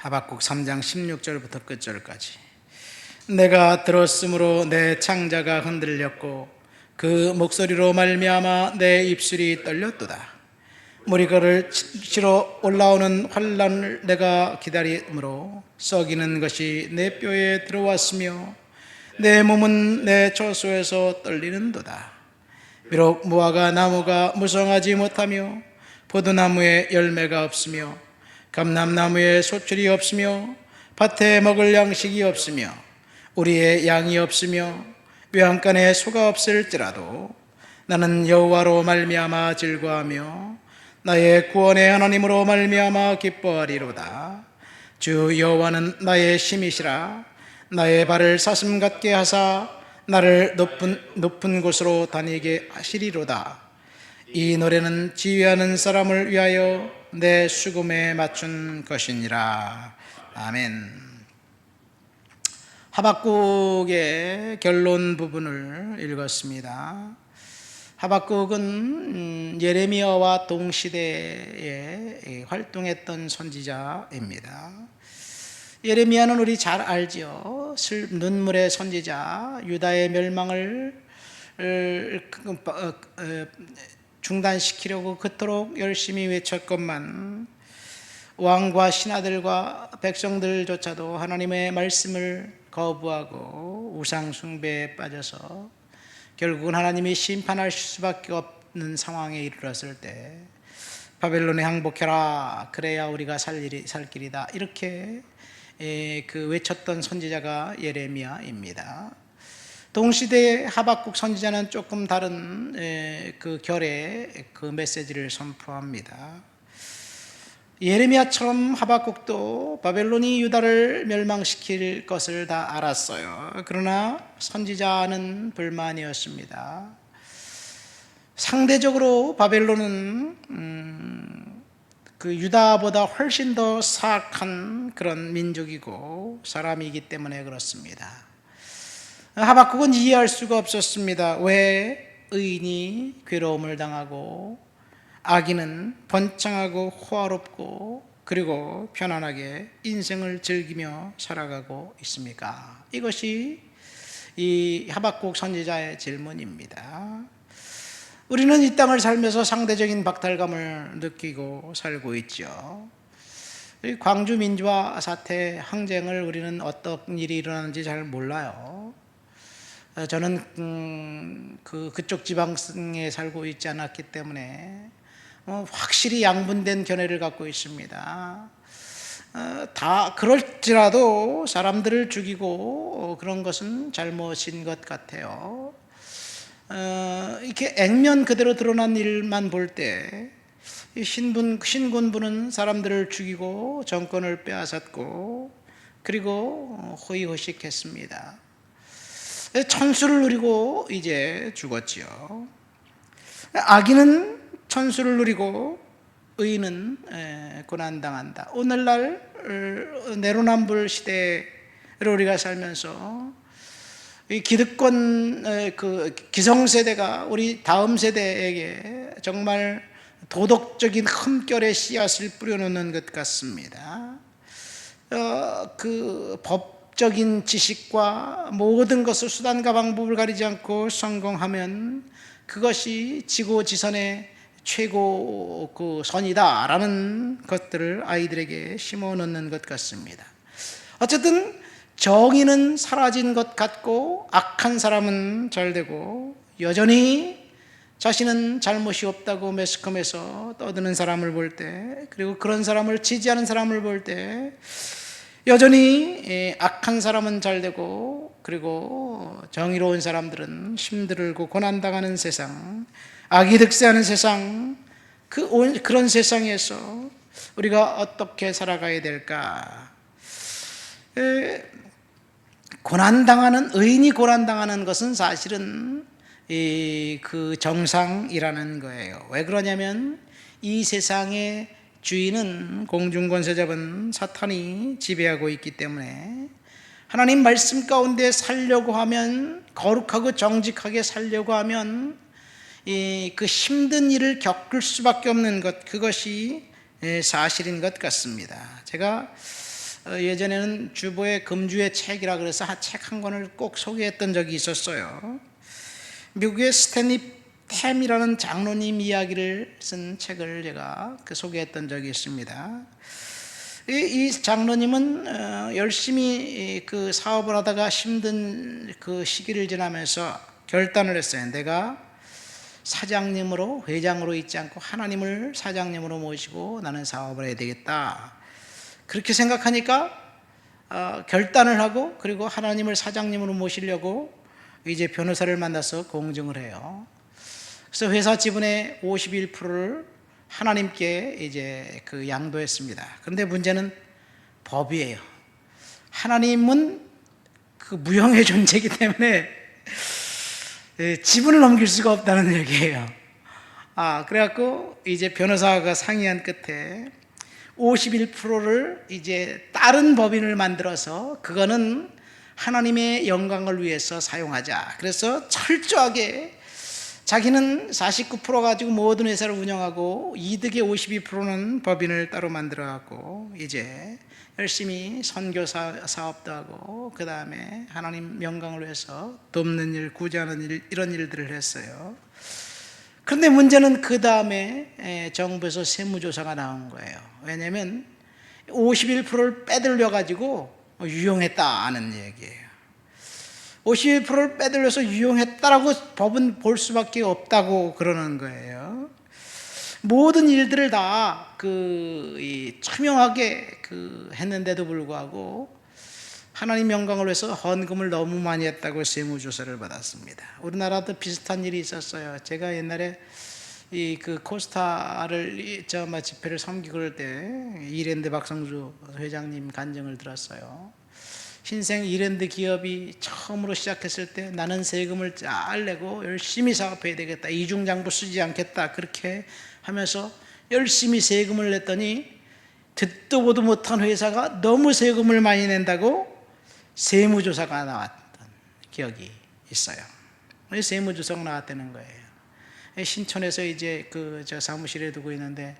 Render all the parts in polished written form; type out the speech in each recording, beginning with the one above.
하박국 3장 16절부터 끝절까지. 내가 들었으므로 내 창자가 흔들렸고 그 목소리로 말미암아 내 입술이 떨렸도다. 물이 그를 치러 올라오는 환난을 내가 기다림으로 썩이는 것이 내 뼈에 들어왔으며 내 몸은 내 처소에서 떨리는도다. 비록 무화과 나무가 무성하지 못하며 포도나무에 열매가 없으며 감람나무에 소출이 없으며 밭에 먹을 양식이 없으며 우리의 양이 없으며 외양간에 소가 없을지라도 나는 여호와로 말미암아 즐거하며 나의 구원의 하나님으로 말미암아 기뻐하리로다. 주 여호와는 나의 힘이시라. 나의 발을 사슴 같게 하사 나를 높은 곳으로 다니게 하시리로다. 이 노래는 지휘하는 사람을 위하여 내 수금에 맞춘 것이니라. 아멘. 하박국의 결론 부분을 읽었습니다. 하박국은 예레미야와 동시대에 활동했던 선지자입니다. 예레미야는 우리 잘 알죠. 눈물의 선지자, 유다의 멸망을 중단시키려고 그토록 열심히 외쳤건만 왕과 신하들과 백성들조차도 하나님의 말씀을 거부하고 우상 숭배에 빠져서 결국은 하나님이 심판하실 수밖에 없는 상황에 이르렀을 때 바벨론에 항복해라, 그래야 우리가 살 길이다, 이렇게 외쳤던 선지자가 예레미야입니다. 동시대의 하박국 선지자는 조금 다른 그 결의 그 메시지를 선포합니다. 예레미야처럼 하박국도 바벨론이 유다를 멸망시킬 것을 다 알았어요. 그러나 선지자는 불만이었습니다. 상대적으로 바벨론은 그 유다보다 훨씬 더 사악한 그런 민족이고 사람이기 때문에 그렇습니다. 하박국은 이해할 수가 없었습니다. 왜 의인이 괴로움을 당하고 악인은 번창하고 호화롭고 그리고 편안하게 인생을 즐기며 살아가고 있습니까? 이것이 이 하박국 선지자의 질문입니다. 우리는 이 땅을 살면서 상대적인 박탈감을 느끼고 살고 있죠. 광주 민주화 사태 항쟁을 우리는 어떤 일이 일어나는지 잘 몰라요. 저는 그쪽 지방에 살고 있지 않았기 때문에 확실히 양분된 견해를 갖고 있습니다. 다 그럴지라도 사람들을 죽이고 그런 것은 잘못인 것 같아요. 이렇게 액면 그대로 드러난 일만 볼 때 신군부는 사람들을 죽이고 정권을 빼앗았고 그리고 호의호식했습니다. 천수를 누리고 이제 죽었지요. 악인은 천수를 누리고 의인은 고난당한다. 오늘날 내로남불 시대를 우리가 살면서 이 기득권 그 기성세대가 우리 다음 세대에게 정말 도덕적인 흠결의 씨앗을 뿌려놓는 것 같습니다. 그 법적인 지식과 모든 것을 수단과 방법을 가리지 않고 성공하면 그것이 지고지선의 최고 그 선이다라는 것들을 아이들에게 심어 놓는 것 같습니다. 어쨌든 정의는 사라진 것 같고 악한 사람은 잘 되고 여전히 자신은 잘못이 없다고 매스컴에서 떠드는 사람을 볼 때, 그리고 그런 사람을 지지하는 사람을 볼 때 여전히 악한 사람은 잘 되고 그리고 정의로운 사람들은 힘들고 고난당하는 세상, 악이 득세하는 세상, 그런 세상에서 우리가 어떻게 살아가야 될까? 의인이 고난당하는 것은 사실은 그 정상이라는 거예요. 왜 그러냐면 이 세상의 주인은 공중권세 잡은 사탄이 지배하고 있기 때문에 하나님 말씀 가운데 살려고 하면, 거룩하고 정직하게 살려고 하면 그 힘든 일을 겪을 수밖에 없는 것, 그것이 사실인 것 같습니다. 제가 예전에는 주보의 금주의 책이라 그래서 책 한 권을 꼭 소개했던 적이 있었어요. 미국의 스탠리 템이라는 장로님 이야기를 쓴 책을 제가 소개했던 적이 있습니다. 이 장로님은 열심히 그 사업을 하다가 힘든 그 시기를 지나면서 결단을 했어요. 내가 사장님으로, 회장으로 있지 않고 하나님을 사장님으로 모시고 나는 사업을 해야 되겠다. 그렇게 생각하니까 결단을 하고, 그리고 하나님을 사장님으로 모시려고 이제 변호사를 만나서 공증을 해요. 그래서 회사 지분의 51%를 하나님께 이제 양도했습니다. 그런데 문제는 법이에요. 하나님은 그 무형의 존재이기 때문에 지분을 넘길 수가 없다는 얘기예요. 그래갖고 이제 변호사가 상의한 끝에 51%를 이제 다른 법인을 만들어서 그거는 하나님의 영광을 위해서 사용하자. 그래서 철저하게 자기는 49% 가지고 모든 회사를 운영하고 이득의 52%는 법인을 따로 만들어갖고 이제 열심히 선교 사업도 하고 그 다음에 하나님 영광을 위해서 돕는 일, 구제하는 일, 이런 일들을 했어요. 그런데 문제는 그 다음에 정부에서 세무조사가 나온 거예요. 왜냐하면 51%를 빼들려 가지고 유용했다는 얘기예요. 51%를 빼들려서 유용했다라고 법은 볼 수밖에 없다고 그러는 거예요. 모든 일들을 다 투명하게 했는데도 불구하고 하나님 영광을 위해서 헌금을 너무 많이 했다고 세무조사를 받았습니다. 우리나라도 비슷한 일이 있었어요. 제가 옛날에 코스타를 집회를 섬기고 그럴 때 이랜드 박성주 회장님 간증을 들었어요. 신생 이랜드 기업이 처음으로 시작했을 때 나는 세금을 잘 내고 열심히 사업해야 되겠다, 이중장부 쓰지 않겠다, 그렇게 하면서 열심히 세금을 냈더니 듣도 보도 못한 회사가 너무 세금을 많이 낸다고 세무조사가 나왔던 기억이 있어요. 세무조사가 나왔다는 거예요. 신촌에서 이제 저 사무실에 두고 있는데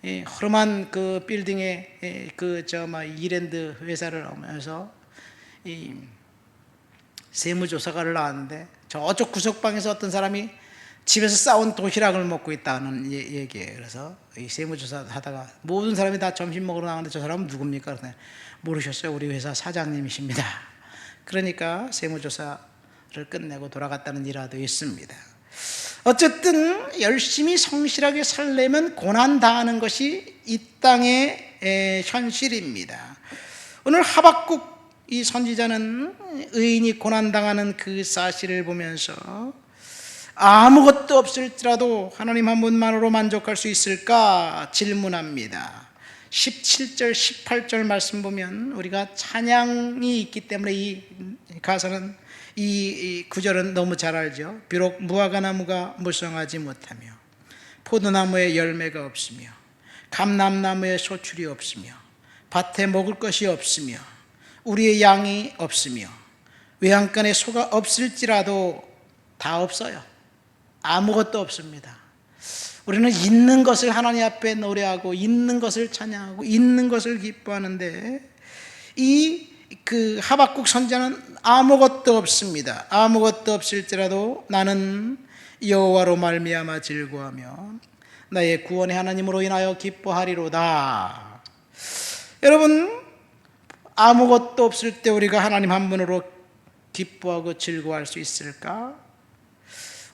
허름한 그 빌딩에 이랜드 회사를 오면서 이 세무조사가를 나왔는데 저쪽 구석방에서 어떤 사람이 집에서 싸운 도시락을 먹고 있다는 얘기예요. 그래서 이 세무조사 하다가 모든 사람이 다 점심 먹으러 나왔는데 저 사람은 누굽니까? 그랬더니 모르셨어요? 우리 회사 사장님이십니다. 그러니까 세무조사를 끝내고 돌아갔다는 일화도 있습니다. 어쨌든 열심히 성실하게 살려면 고난당하는 것이 이 땅의 현실입니다. 오늘 하박국 이 선지자는 의인이 고난당하는 그 사실을 보면서 아무것도 없을지라도 하나님 한 분만으로 만족할 수 있을까 질문합니다. 17절 18절 말씀 보면 우리가 찬양이 있기 때문에 이 가사는 이 구절은 너무 잘 알죠. 비록 무화과나무가 무성하지 못하며 포도나무에 열매가 없으며 감람나무에 소출이 없으며 밭에 먹을 것이 없으며 우리의 양이 없으며 외양간에 소가 없을지라도 다 없어요. 아무것도 없습니다. 우리는 있는 것을 하나님 앞에 노래하고 있는 것을 찬양하고 있는 것을 기뻐하는데 이 하박국 선지자는 아무것도 없습니다. 아무것도 없을지라도 나는 여호와로 말미암아 즐거워하며 나의 구원의 하나님으로 인하여 기뻐하리로다. 여러분, 아무것도 없을 때 우리가 하나님 한 분으로 기뻐하고 즐거워할 수 있을까?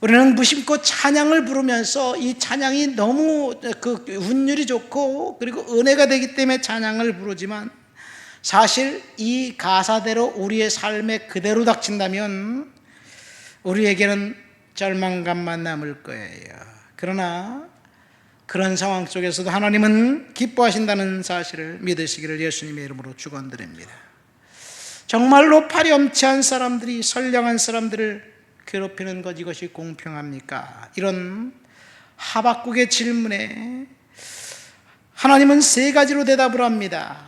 우리는 무심코 찬양을 부르면서 이 찬양이 너무 운율이 좋고 그리고 은혜가 되기 때문에 찬양을 부르지만 사실 이 가사대로 우리의 삶에 그대로 닥친다면 우리에게는 절망감만 남을 거예요. 그러나 그런 상황 속에서도 하나님은 기뻐하신다는 사실을 믿으시기를 예수님의 이름으로 축원드립니다. 정말로 파렴치한 사람들이 선량한 사람들을 괴롭히는 것, 이것이 공평합니까? 이런 하박국의 질문에 하나님은 세 가지로 대답을 합니다.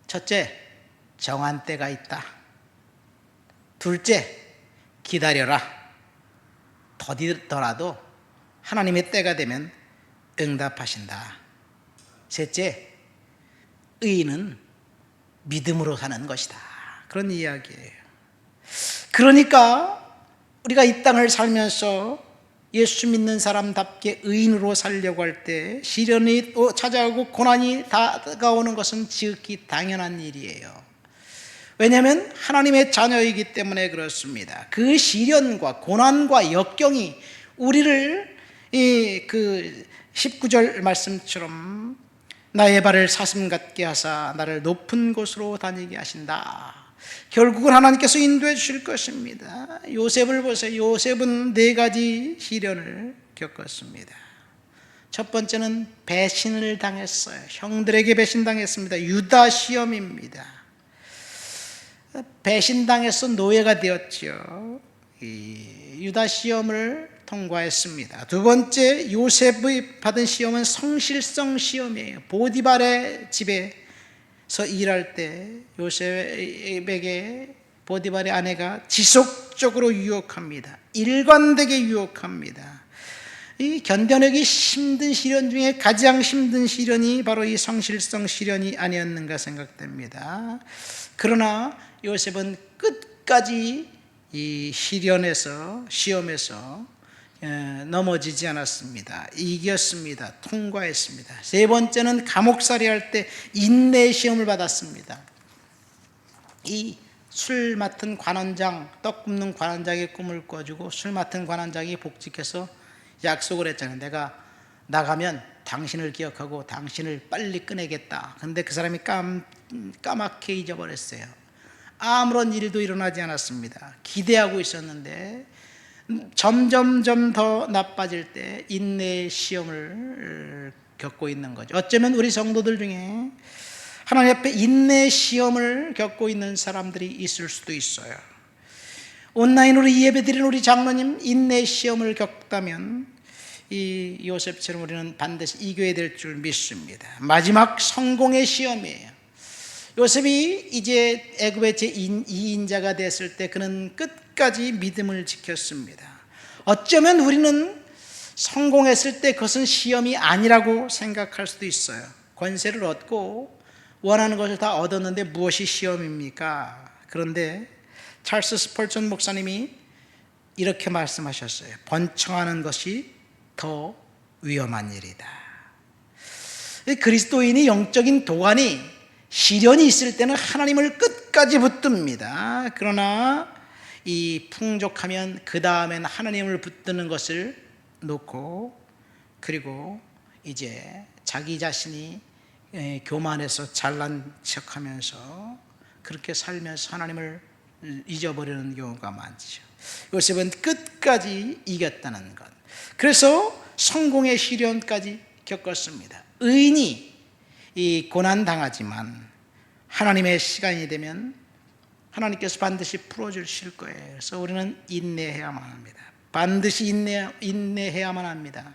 첫째, 정한 때가 있다. 둘째, 기다려라. 더디더라도 하나님의 때가 되면 응답하신다. 셋째, 의인은 믿음으로 사는 것이다. 그런 이야기예요. 그러니까 우리가 이 땅을 살면서 예수 믿는 사람답게 의인으로 살려고 할 때 시련이 찾아오고 고난이 다가오는 것은 지극히 당연한 일이에요. 왜냐하면 하나님의 자녀이기 때문에 그렇습니다. 그 시련과 고난과 역경이 우리를 그 19절 말씀처럼 나의 발을 사슴 같게 하사 나를 높은 곳으로 다니게 하신다. 결국은 하나님께서 인도해 주실 것입니다. 요셉을 보세요. 요셉은 4가지 시련을 겪었습니다. 첫 번째는 배신을 당했어요. 형들에게 배신당했습니다. 유다 시험입니다. 배신당해서 노예가 되었죠. 이 유다 시험을 통과했습니다. 두 번째, 요셉이 받은 시험은 성실성 시험이에요. 보디발의 집에서 일할 때 요셉에게 보디발의 아내가 지속적으로 유혹합니다. 일관되게 유혹합니다. 이 견뎌내기 힘든 시련 중에 가장 힘든 시련이 바로 이 성실성 시련이 아니었는가 생각됩니다. 그러나 요셉은 끝까지 이 시험에서 넘어지지 않았습니다. 이겼습니다. 통과했습니다. 세 번째는 감옥살이 할 때 인내의 시험을 받았습니다. 이 술 맡은 관원장, 떡 굽는 관원장의 꿈을 꿔주고 술 맡은 관원장이 복직해서 약속을 했잖아요. 내가 나가면 당신을 기억하고 당신을 빨리 꺼내겠다. 근데 그 사람이 까맣게 잊어버렸어요. 아무런 일도 일어나지 않았습니다. 기대하고 있었는데 점점점 더 나빠질 때 인내의 시험을 겪고 있는 거죠. 어쩌면 우리 성도들 중에 하나님 앞에 인내의 시험을 겪고 있는 사람들이 있을 수도 있어요. 온라인으로 예배드리는 우리 장로님 인내의 시험을 겪다면 이 요셉처럼 우리는 반드시 이겨야 될 줄 믿습니다. 마지막 성공의 시험이에요. 요셉이 이제 애굽의 제2인자가 됐을 때 그는 끝까지 믿음을 지켰습니다. 어쩌면 우리는 성공했을 때 그것은 시험이 아니라고 생각할 수도 있어요. 권세를 얻고 원하는 것을 다 얻었는데 무엇이 시험입니까? 그런데 찰스 스펄전 목사님이 이렇게 말씀하셨어요. 번창하는 것이 더 위험한 일이다. 그리스도인이 영적인 도안이 시련이 있을 때는 하나님을 끝까지 붙듭니다. 그러나 이 풍족하면 그 다음엔 하나님을 붙드는 것을 놓고 그리고 이제 자기 자신이 교만해서 잘난 척하면서 그렇게 살면서 하나님을 잊어버리는 경우가 많죠. 요셉은 끝까지 이겼다는 것. 그래서 성공의 시련까지 겪었습니다. 의인이 이 고난당하지만 하나님의 시간이 되면 하나님께서 반드시 풀어주실 거예요. 그래서 우리는 인내해야만 합니다. 반드시 인내해야만 합니다.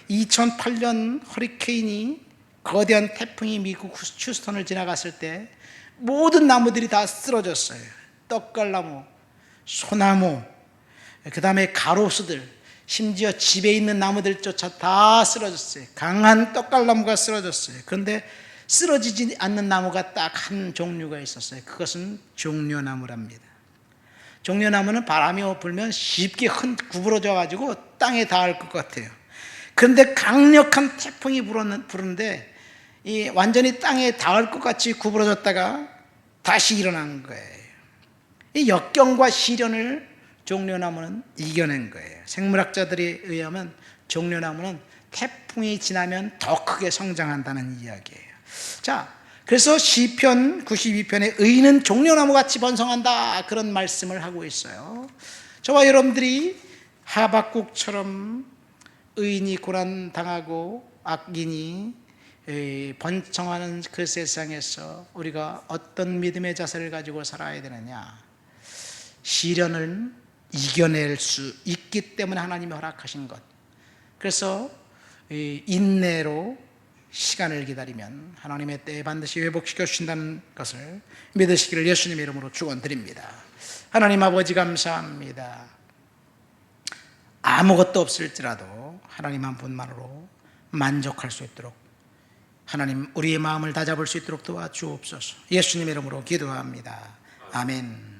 2008년 허리케인이 거대한 태풍이 미국 휴스턴을 지나갔을 때 모든 나무들이 다 쓰러졌어요. 떡갈나무, 소나무, 그 다음에 가로수들, 심지어 집에 있는 나무들조차 다 쓰러졌어요. 강한 떡갈나무가 쓰러졌어요. 그런데 쓰러지지 않는 나무가 딱 한 종류가 있었어요. 그것은 종려나무랍니다. 종려나무는 바람이 불면 쉽게 구부러져 가지고 땅에 닿을 것 같아요. 그런데 강력한 태풍이 부르는데 이 완전히 땅에 닿을 것 같이 구부러졌다가 다시 일어난 거예요. 이 역경과 시련을 종려나무는 이겨낸 거예요. 생물학자들에 의하면 종려나무는 태풍이 지나면 더 크게 성장한다는 이야기예요. 자, 그래서 시편 92편에 의인은 종려나무같이 번성한다 그런 말씀을 하고 있어요. 저와 여러분들이 하박국처럼 의인이 고난당하고 악인이 번성하는 그 세상에서 우리가 어떤 믿음의 자세를 가지고 살아야 되느냐. 시련을 이겨낼 수 있기 때문에 하나님이 허락하신 것. 그래서 인내로 시간을 기다리면 하나님의 때에 반드시 회복시켜 주신다는 것을 믿으시기를 예수님의 이름으로 축원드립니다. 하나님 아버지 감사합니다. 아무것도 없을지라도 하나님 한 분만으로 만족할 수 있도록 하나님 우리의 마음을 다잡을 수 있도록 도와주옵소서. 예수님의 이름으로 기도합니다. 아멘.